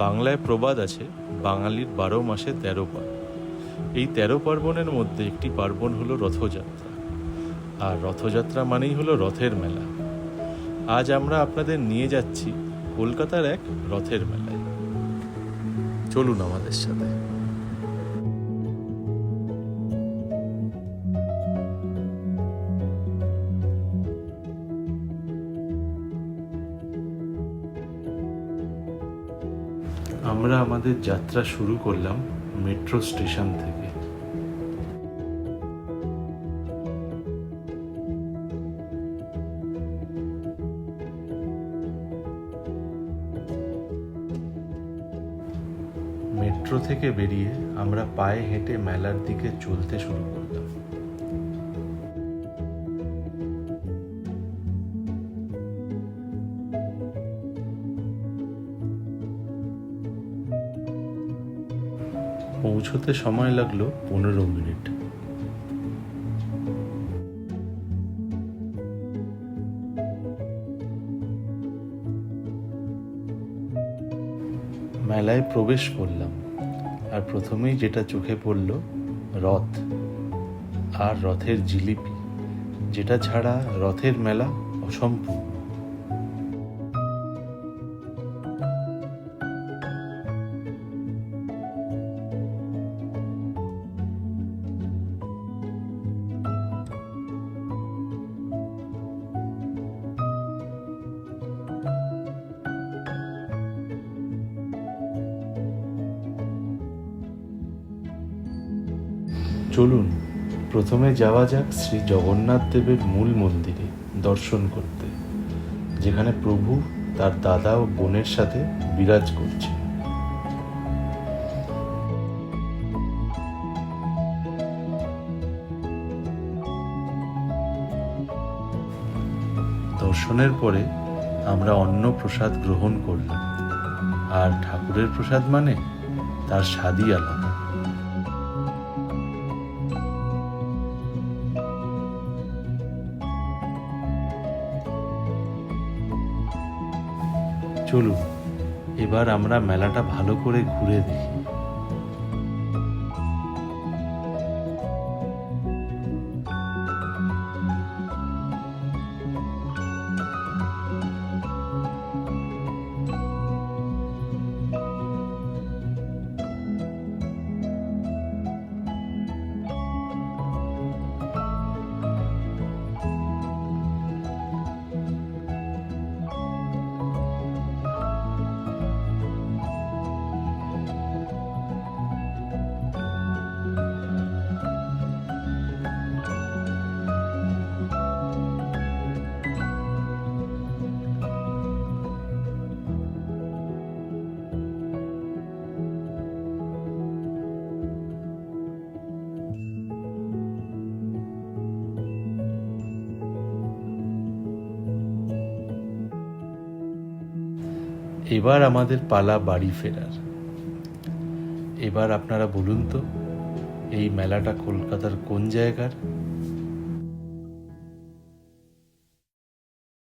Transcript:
বাংলায় প্রবাদ আছে, বাঙালির 12 মাসে 13 পার্বণ। এই 13 পার্বণের মধ্যে একটি পার্বণ হলো রথযাত্রা। আর রথযাত্রা মানেই হলো রথের মেলা। আজ আমরা আপনাদের নিয়ে যাচ্ছি কলকাতার এক রথের মেলায়। চলুন আমাদের সাথে। আমরা আমাদের যাত্রা শুরু করলাম মেট্রো স্টেশন থেকে। মেট্রো থেকে বেরিয়ে আমরা পায়ে হেঁটে মেলার দিকে চলতে শুরু করলাম। পৌঁছতে সময় লাগলো 15 মিনিট। মেলায় প্রবেশ করলাম, আর প্রথমেই যেটা চোখে পড়ল রথ আর রথের জিলিপি, যেটা ছাড়া রথের মেলা অসম্পূর্ণ। চলুন প্রথমে যাওয়া যাক শ্রী জগন্নাথ দেবের মূল মন্দিরে দর্শন করতে, যেখানে প্রভু তার দাদা ও বোনের সাথে বিরাজ করছে। দর্শনের পরে আমরা অন্ন প্রসাদ গ্রহণ করলাম, আর ঠাকুরের প্রসাদ মানে তার স্বাদই আলাদা। চলুন এবার আমরা মেলাটা ভালো করে ঘুরে দেখি। এবার আমাদের পালা বাড়ি ফেরার। এবার আপনারা বলুন তো, এই মেলাটা কলকাতার কোন জায়গার?